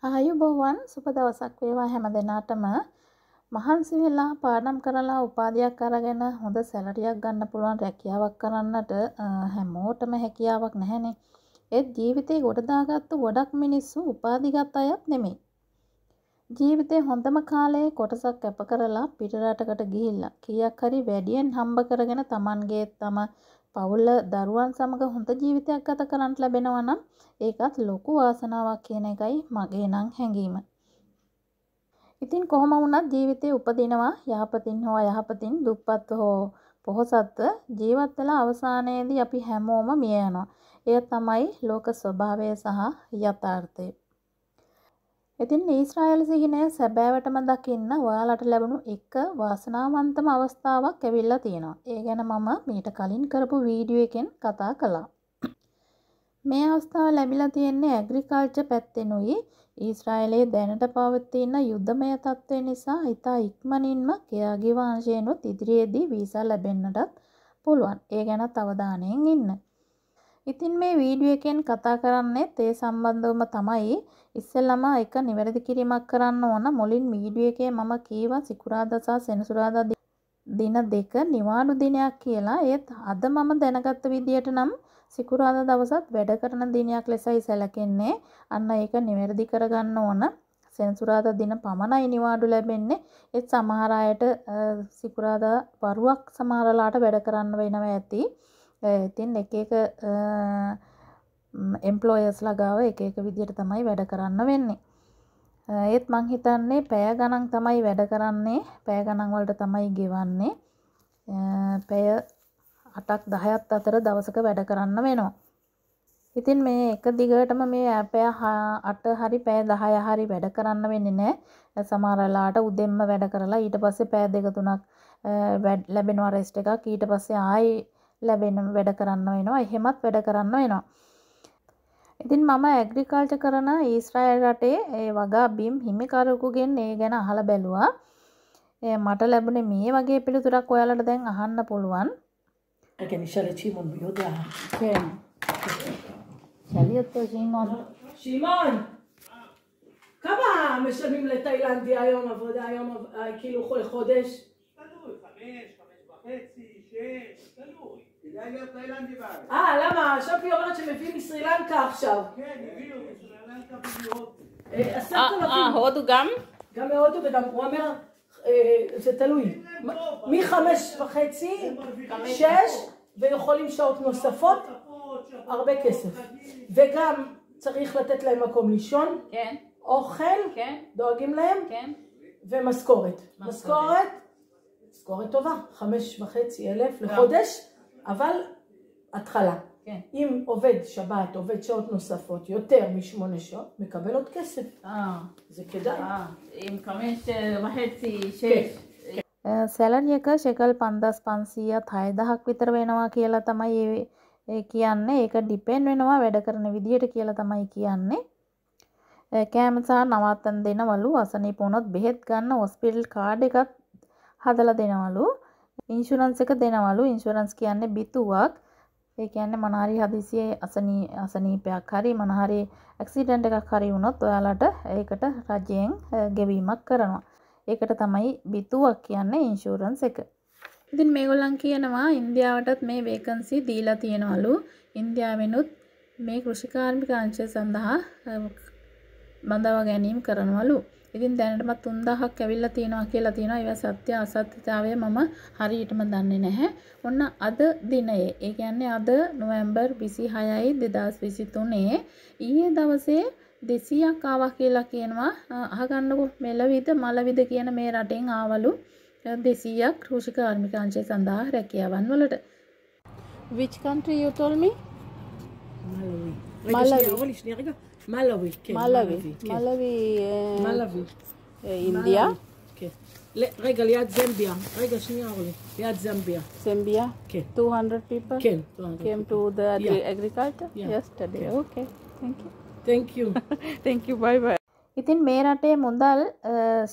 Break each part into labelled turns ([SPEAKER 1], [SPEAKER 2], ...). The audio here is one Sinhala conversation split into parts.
[SPEAKER 1] ආයුබෝවන් සුබ දවසක් වේවා හැම දිනාටම මහන්සි වෙලා පාඩම් කරලා උපාධියක් අරගෙන හොඳ සැලරියක් ගන්න පුළුවන් රැකියාවක් කරන්නට හැමෝටම හැකියාවක් නැහැනේ. ඒත් ජීවිතේ ගොඩ දාගත්තු ගොඩක් මිනිස්සු උපාධිගත අයත් නෙමෙයි. ජීවිතේ හොඳම කාලයේ කොටසක් කැප කරලා පිට රටකට ගිහිල්ලා කීයක් හරි වැඩියෙන් හම්බ කරගෙන Tamanගේ තම පවුල දරුවන් සමග හොඳ ජීවිතයක් ගත කරන්න ලැබෙනවා නම් ඒකත් ලොකු වාසනාවක් කියන එකයි මගේ නම් හැඟීම. ඉතින් කොහොම වුණත් ජීවිතේ උපදිනවා යහපතින් හෝ අයහපතින් දුප්පත් හෝ පොහොසත්ව ජීවත් වෙලා අවසානයේදී අපි හැමෝම මිය යනවා. එය තමයි ලෝක ස්වභාවය සහ යථාර්ථය. ඉතින් ඊශ්‍රායල් සිහිනය සැබෑවටම දකින්න ඔයාලට ලැබුණු එක වාසනාවන්තම අවස්ථාවක් ඇවිල්ලා තියෙනවා. ඒ ගැන මම මීට කලින් කරපු වීඩියෝ එකෙන් කතා කළා. මේ අවස්ථාව ලැබිලා තියෙන්නේ ඇග්‍රිකල්චර් පැත්තෙනුයි. ඊශ්‍රායලයේ දැනට පවතින යුද්ධමය තත්ත්වය නිසා ඉතා ඉක්මනින්ම කෙයාගේ වංශයෙන්ුත් ඉදිරියේදී වීසා ලැබෙන්නටත් පුළුවන්. ඒ ගැනත් අවධානයෙන් ඉන්න. ඉතින් මේ වීඩියෝ එකෙන් කතා කරන්නේ ඒ සම්බන්ධවම තමයි. ඉස්සෙල්ලාම එක නිවැරදි කිරීමක් කරන්න ඕන. මුලින් වීඩියෝ එකේ මම කීවා සිකුරාදා සහ සෙනසුරාදා දින දෙක නිවාඩු දිනයක් කියලා. ඒත් අද මම දැනගත්ත විදියට නම් සිකුරාදා දවසත් වැඩ කරන දිනයක් ලෙසයි සැලකෙන්නේ. අන්න ඒක නිවැරදි කරගන්න ඕන. සෙනසුරාදා දින පමණයි නිවාඩු ලැබෙන්නේ. ඒත් සමහර අයට සිකුරාදා වරුවක් සමහරලාට වැඩ කරන්න වෙනවා ඇති. ඉතින් එක එක එම්ප්ලොයර්ස්ලා ගාව එක එක විදියට තමයි වැඩ කරන්න වෙන්නේ. ඒත් මං හිතන්නේ පැය ගණන් තමයි වැඩ කරන්නේ. පැය ගණන් වලට තමයි ගෙවන්නේ. පැය 8ක් 10ක් අතර දවසක වැඩ කරන්න වෙනවා. ඉතින් මේ එක දිගටම මේ පැය 8 හරි පැය 10 හරි වැඩ කරන්න වෙන්නේ නැහැ. සමහරලාට උදෙන්ම වැඩ කරලා ඊට පස්සේ පැය 2-3ක් ලැබෙනවා රෙස්ට් එකක්. ඊට පස්සේ ආයි ලැබෙන වැඩ කරන්න වෙනවා. එහෙමත් වැඩ කරන්න වෙනවා. ඉතින් මම ඇග්‍රිකල්චර් කරන ඊශ්‍රායල් රටේ ඒ වගා බිම් හිමිකරුවෙකුගෙන් ඒ ගැන අහලා බැලුවා. මට ලැබුණේ මේ වගේ පිළිතුරක් ඔයාලට දැන් අහන්න පුළුවන්.
[SPEAKER 2] רגע, נשאל את שמעון, הוא יודע.
[SPEAKER 1] כן. שאלי אותו שמעון.
[SPEAKER 2] שמעון! כמה משלמים לתאילנדי היום עבודה, היום כאילו חודש?
[SPEAKER 3] תלוי, 5.5, 6, תלוי. כדאי להיות תאילנדי בארץ.
[SPEAKER 2] למה? שופי אומרת שמביאים מסרילנקה עכשיו.
[SPEAKER 3] כן, הביאו מסרילנקה במיוחד.
[SPEAKER 2] 10,000.
[SPEAKER 1] הודו גם?
[SPEAKER 2] גם מהודו וגם, הוא אומר, זה תלוי. מ5.5, 6, ויכולים שעות נוספות, הרבה כסף. וגם צריך לתת להם מקום לישון,
[SPEAKER 1] כן.
[SPEAKER 2] אוכל,
[SPEAKER 1] כן.
[SPEAKER 2] דואגים להם,
[SPEAKER 1] כן.
[SPEAKER 2] ומשכורת. משכורת טובה, 5,500 לחודש, אבל התחלה.
[SPEAKER 1] כן.
[SPEAKER 2] אם עובד שבת, עובד שעות נוספות, יותר מ8 שעות, מקבל עוד כסף. זה כדאי.
[SPEAKER 1] עם 5.5, 6. සැලරි එක ෂෙකල් 5500ත් 6000ක් විතර වෙනවා කියලා තමයි ඒ කියන්නේ. ඒක ඩිපෙන්ඩ් වෙනවා වැඩ කරන විදියට කියලා තමයි කියන්නේ. කෑම සහ නවත්තන දෙනවලු. අසනීප වුණොත් බෙහෙත් ගන්න හොස්පිටල් කාඩ් එකක් හදලා දෙනවලු. ඉන්ෂුරන්ස් එක දෙනවලු. ඉන්ෂුරන්ස් කියන්නේ බිතුවක්. ඒ කියන්නේ මොන හරි හදිසියේ අසනීපයක් හරි මොන හරි ඇක්සිඩන්ට් එකක් හරි වුණොත් ඔයාලට ඒකට රජයෙන් ගෙවීමක් කරනවා. ඒකට තමයි බිතුවක් කියන්නේ ඉන්ෂුරන්ස් එක. ඉතින් මේගොල්ලන් කියනවා ඉන්දියාවටත් මේ වේකන්සි දීලා තියෙනවලු. ඉන්දියාවෙනුත් මේ කෘෂිකාර්මික අංශය සඳහා බඳවා ගැනීම කරනවලු. ඉතින් දැනටමත් 3000ක් ඇවිල්ලා තියෙනවා කියලා තියෙනවා. ඒවා සත්‍ය අසත්‍යතාවය මම හරියටම දන්නේ නැහැ. ඔන්න අද දිනයේ ඒ කියන්නේ අද නොවැම්බර් 26යි 2023 ඊයේ දවසේ 200ක් ආවා කියලා කියනවා. අහගන්නකො මෙලවිද මලවිද කියන මේ රටෙන් ආවලු 200ක් කෘෂිකාර්මික අංශය සඳහා රැකියාවන් වලට. Which country you told me?
[SPEAKER 2] מלאווי. שנייה רגע. מלאווי, כן. מלאווי.
[SPEAKER 1] India.
[SPEAKER 2] כן. רגע, ליד זמביה. רגע, שנייה אורלי. ליד זמביה.
[SPEAKER 1] Zambia.
[SPEAKER 2] כן.
[SPEAKER 1] 200 people
[SPEAKER 2] כן.
[SPEAKER 1] came to the
[SPEAKER 2] Yeah.
[SPEAKER 1] agriculture yesterday.
[SPEAKER 2] Yeah.
[SPEAKER 1] Okay. Thank you.
[SPEAKER 2] Thank you.
[SPEAKER 1] Thank you. Bye bye. ඉතින් මේ රටේ මුදල්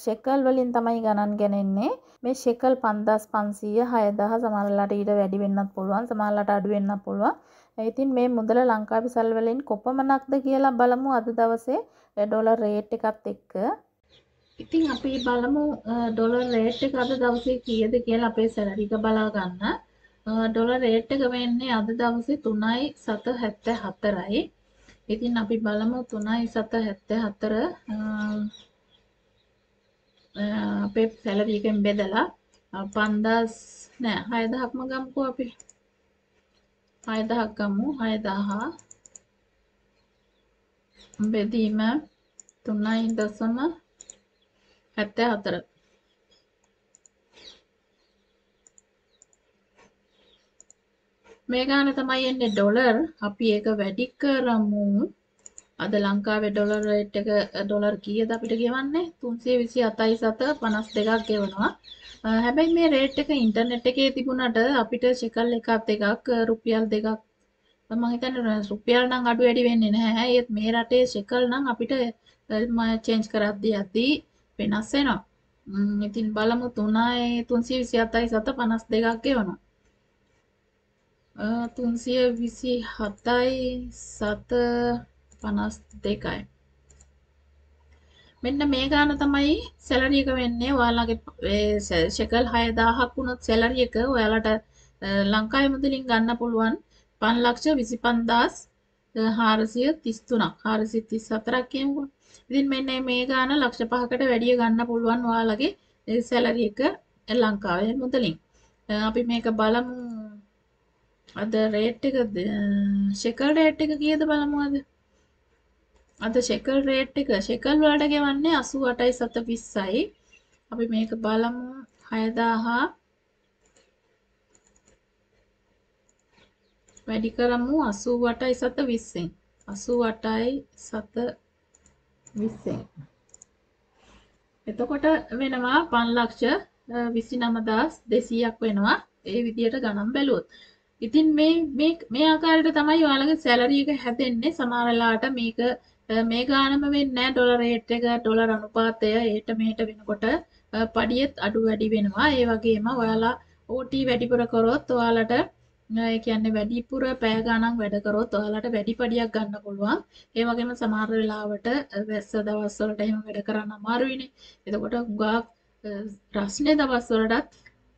[SPEAKER 1] ෂෙකල් වලින් තමයි ගණන් ගන්නේ. මේ ෂෙකල් 5500 6000 සමහරලාට ඊට වැඩි වෙන්නත් පුළුවන්. සමහරලාට අඩු වෙන්නත් පුළුවන්. ඉතින් මේ මුදල ලංකාවේ සල් වලින් කොපමණක්ද කියලා බලමු අද දවසේ ඩොලර් රේට් එකත් එක්ක. ඉතින් අපි බලමු ඩොලර් රේට් එක අද දවසේ කීයද කියලා අපේ සැලරි එක බලා ගන්න. ඩොලර් රේට් එක වෙන්නේ අද දවසේ 3.74යි. ඉතින් අපි බලමු 3.74 අපේ සැලරි එකෙන් බෙදලා 6000ක්ම ගමුකෝ අපි. 6000ක් ගමු. 6000 බෙදීම 3.74. මේ ගාන තමයි එන්නේ ඩොලර්. අපි ඒක වැඩි කරමු. අද ලංකාවේ ඩොලර් රේට් එක ඩොලර් කීයද අපිට ගෙවන්නේ? 327.52ක් ගෙවනවා. හැබැයි මේ රේට් එක ඉන්ටර්නෙට් එකේ තිබුණාට අපිට ෂෙකල් එකක් දෙකක් රුපියල් දෙකක් මම හිතන්නේ රුපියල් නම් අඩු වැඩි වෙන්නේ නැහැ. ඒත් මේ රටේ ෂෙකල් නම් අපිට චේන්ජ් කරද්දී යද්දී වෙනස් වෙනවා. ඉතින් බලමු 327.52ක් ගෙවනවා. 327.52යි. මෙන්න මේ ගාන තමයි සැලරි එක වෙන්නේ. ඔයාලගේ ෂෙකල් 6000ක් වුණොත් සැලරි එක ඔයාලට ලංකාවේ මුදලින් ගන්න පුළුවන් 5,25,433ක් 434ක් කියමුකෝ. ඉතින් මෙන්න මේ ගාන ලක්ෂ 5කට වැඩිය ගන්න පුළුවන් ඔයාලගේ සැලරි එක ලංකාවේ මුදලින්. අපි මේක බලමු. අද රේට් එක ෂෙකල් රේට් එක කීයද බලමු අද. අද ෂෙකල් රේට් එක ෂෙකල් වලට ගෙවන්නේ 88.720යි. අපි මේක බලමු 6000 වැඩි කරමු 88.720ෙන්. 88.720ෙන්. එතකොට වෙනවා 5,29,200ක් වෙනවා. ඒ විදියට ගණන් බැලුවොත්. ඉතින් මේ ආකාරයට තමයි ඔයාලගේ සැලරි එක හැදෙන්නේ. සමහර වෙලාවට මේ ගානම වෙන්නේ නැහැ. ඩොලර් රේට් එක ඩොලර් අනුපාතය ඒට මෙහෙට වෙනකොට පඩියෙත් අඩු වැඩි වෙනවා. ඒ වගේම ඔයාලා OT වැඩිපුර කරොත් ඔයාලට ඒ කියන්නේ වැඩිපුර පැය ගණන් වැඩ කරොත් ඔයාලට වැඩි පඩියක් ගන්න පුළුවන්. ඒ වගේම සමහර වෙලාවට වැස්ස දවස් වලට එහෙම වැඩ කරන්න අමාරුයිනේ. එතකොට හුඟක් රස්නේ දවස් වලටත්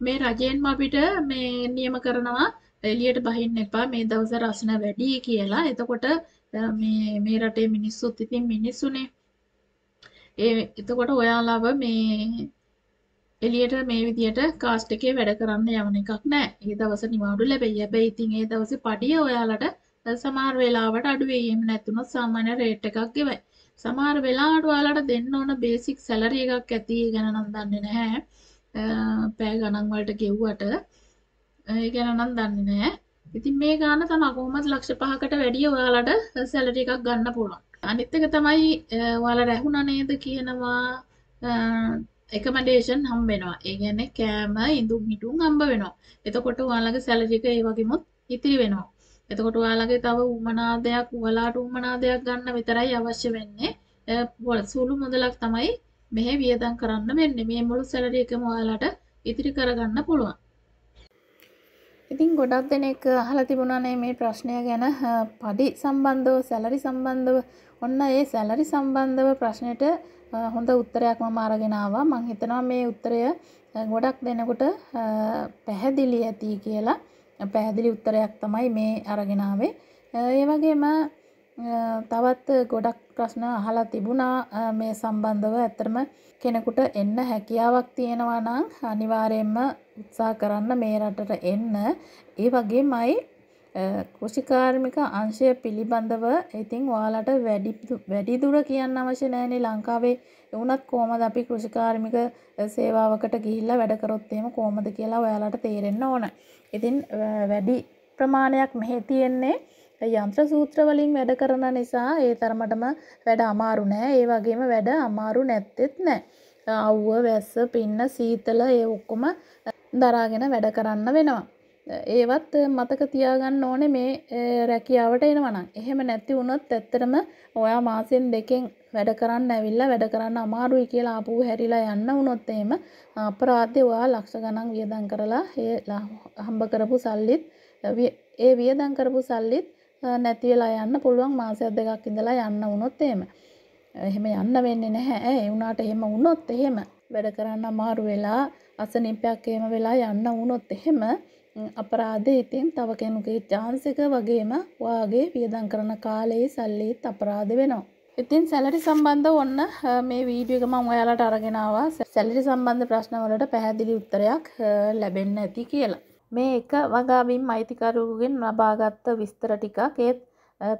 [SPEAKER 1] මේ රජයෙන්ම අපිට මේ නියම කරනවා එළියට බහින්න එපා මේ දවස් රස්න වැඩි කියලා. එතකොට මේ රටේ මිනිස්සුත් ඉතින් මිනිස්සුනේ. එතකොට ඔයාලව මේ එළියට මේ විදියට කාස්ට් එකේ වැඩ කරන්න යවන එකක් නෑ. ඒ දවස් නිවාඩු ලැබෙයි. හැබැයි ඉතින් ඒ දවසේ පඩිය ඔයාලට සමහර වෙලාවට අඩු වෙයි. එහෙම නැතුනොත් සාමාන්‍ය රේට් එකක් ගෙවයි. සමහර වෙලාවට ඔයාලට දෙන්න ඕන බේසික් සැලරි එකක් ඇති. ඒ ගැන නම් දන්නේ නැහැ. පැය ගණන් වලට ගෙව්වට ඒ ගැන නම් දන්නේ නැහැ. ඉතින් මේ ගාන තමයි කොහොමද ලක්ෂ 5කට වැඩිය ඔයාලට සැලරි එකක් ගන්න පුළුවන්. අනිත් එක තමයි ඔයාලා රැහුණා නේද කියනවා එකමඩේෂන් හම්බ වෙනවා. ඒ කියන්නේ කෑම ඉඳුම් හිටුම් හම්බ වෙනවා. එතකොට ඔයාලගේ සැලරි එක ඒ වගේමත් ඉතිරි වෙනවා. එතකොට ඔයාලගේ තව උමනාදයක් ඔයාලට උමනාදයක් ගන්න විතරයි අවශ්‍ය වෙන්නේ. සුළු මුදලක් තමයි මෙහෙ වියදම් කරන්න වෙන්නේ. මේ මුළු සැලරි එකම ඔයාලට ඉතිරි කරගන්න පුළුවන්. ඉතින් ගොඩක් දෙනෙක් අහලා තිබුණානේ මේ ප්‍රශ්නය ගැන පඩි සම්බන්ධව සැලරි සම්බන්ධව. ඔන්න ඒ සැලරි සම්බන්ධව ප්‍රශ්නෙට හොඳ උත්තරයක් මම අරගෙන ආවා. මම හිතනවා මේ උත්තරය ගොඩක් දෙනෙකුට පැහැදිලි ඇති කියලා. පැහැදිලි උත්තරයක් තමයි මේ අරගෙන ආවේ. ඒ වගේම තවත් ගොඩක් ප්‍රශ්න අහලා තිබුණා මේ සම්බන්ධව. ඇත්තටම කෙනෙකුට එන්න හැකියාවක් තියෙනවා නම් අනිවාර්යයෙන්ම උත්සාහ කරන්න මේ රටට එන්න. ඒ වගේමයි කෘෂිකාර්මික අංශය පිළිබඳව ඉතින් ඔයාලට වැඩි දුර කියන්න අවශ්‍ය නැහැනේ. ලංකාවේ වුණත් කොහමද අපි කෘෂිකාර්මික සේවාවකට ගිහිල්ලා වැඩ කරොත් එහෙම කොහමද කියලා ඔයාලට තේරෙන්න ඕන. ඉතින් වැඩි ප්‍රමාණයක් මෙහි තියෙන්නේ යන්ත්‍ර සූත්‍ර වලින් වැඩ කරන නිසා ඒ තරමටම වැඩ අමාරු නෑ. ඒ වගේම වැඩ අමාරු නැත්තේත් නෑ. අවුව වැස්ස පින්න සීතල ඒ ඔක්කොම දරාගෙන වැඩ කරන්න වෙනවා. ඒවත් මතක තියාගන්න ඕනේ මේ රැකියාවට එනවා නම්. එහෙම නැති වුණොත් ඇත්තටම ඔයා මාසෙන් දෙකෙන් වැඩ කරන්න ඇවිල්ලා වැඩ කරන්න අමාරුයි කියලා ආපහු හැරිලා යන්න වුණොත් එහෙම අපරාධේ ඔයා ලක්ෂ ගණන් වියදම් කරලා ඒ හම්බ කරපු සල්ලිත් ඒ වියදම් කරපු සල්ලිත් නැති වෙලා යන්න පුළුවන් මාසයක් දෙකක් ඉඳලා යන්න වුණොත් එහෙම. එහෙම යන්න වෙන්නේ නැහැ. ඒ වුණාට එහෙම වුණොත් එහෙම වැඩ කරන්න අමාරු වෙලා අසනීපයක් එහෙම වෙලා යන්න වුණොත් එහෙම අපරාධේ ඉතින් තව කෙනෙකුගේ chance එක වගේම ඔයාගේ වියදම් කරන කාලයේ සල්ලිත් අපරාධ වෙනවා. ඉතින් සැලරි සම්බන්ධව ඔන්න මේ වීඩියෝ එක මම ඔයාලට අරගෙන ආවා. සැලරි සම්බන්ධ ප්‍රශ්න වලට පැහැදිලි උත්තරයක් ලැබෙන්න ඇති කියලා. මේ එක වගාවීම් අයිතිකරුවෙකුගෙන් ලබාගත් විස්තර ටිකක් ඒත්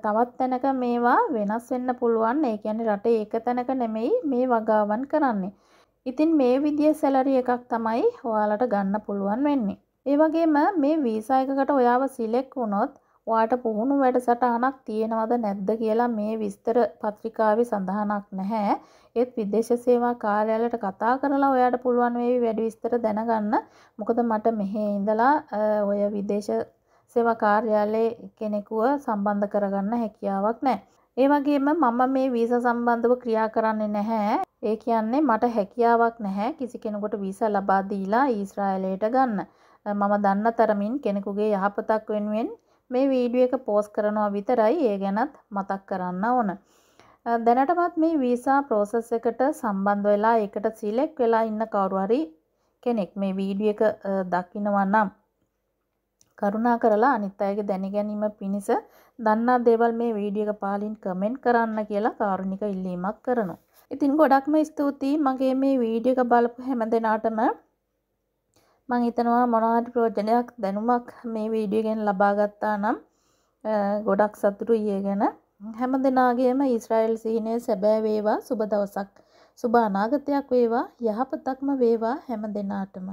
[SPEAKER 1] තවත් තැනක මේවා වෙනස් වෙන්න පුළුවන්. ඒ කියන්නේ රටේ එක තැනක නෙමෙයි මේ වගාවන් කරන්නේ. ඉතින් මේ විදිය සැලරි එකක් තමයි ඔයාලට ගන්න පුළුවන් වෙන්නේ. ඒ වගේම මේ වීසා එකකට ඔයාව සිලෙක්ට් වුණොත් ඔයාට පුහුණු වැඩසටහනක් තියෙනවද නැද්ද කියලා මේ විස්තර පත්‍රිකාවේ සඳහනක් නැහැ. ඒත් විදේශ සේවා කාර්යාලයට කතා කරලා ඔයාට පුළුවන් වේවි වැඩි විස්තර දැනගන්න. මොකද මට මෙහි ඉඳලා ඔය විදේශ සේවා කාර්යාලයේ කෙනෙකුව සම්බන්ධ කරගන්න හැකියාවක් නැහැ. ඒ වගේම මම මේ වීසා සම්බන්ධව ක්‍රියා කරන්නේ නැහැ. ඒ කියන්නේ මට හැකියාවක් නැහැ කිසි කෙනෙකුට වීසා ලබා දීලා ඊශ්‍රායලයට ගන්න. මම දන්න තරමින් කෙනෙකුගේ යහපතක් වෙනුවෙන් මේ වීඩියෝ එක පෝස්ට් කරනවා විතරයි. ඒ ගැනත් මතක් කරන්න ඕන. දැනටමත් මේ වීසා process එකට සම්බන්ධ වෙලා ඒකට සිලෙක්ට් වෙලා ඉන්න කවුරු හරි කෙනෙක් මේ වීඩියෝ එක දකිනවා නම් කරුණා කරලා අනිත් අයගේ දැනගැනීම පිණිස දන්නා දේවල් මේ වීඩියෝ එක පාලින් කමෙන්ට් කරන්න කියලා කාරුණික ඉල්ලීමක් කරනවා. ඉතින් ගොඩක්ම ස්තුතියි මගේ මේ වීඩියෝ එක බලපු හැම දෙනාටම. මම හිතනවා මොනවා හරි ප්‍රයෝජනයක් දැනුමක් මේ වීඩියෝ එකෙන් ලබා ගත්තා නම් ගොඩක් සතුටුයි ඒ ගැන. හැම දිනාගේම ඊශ්‍රායල් සිහිනය සැබෑ වේවා. සුබ දවසක්. සුබ අනාගතයක් වේවා. යහපතක්ම වේවා හැම දිනාටම.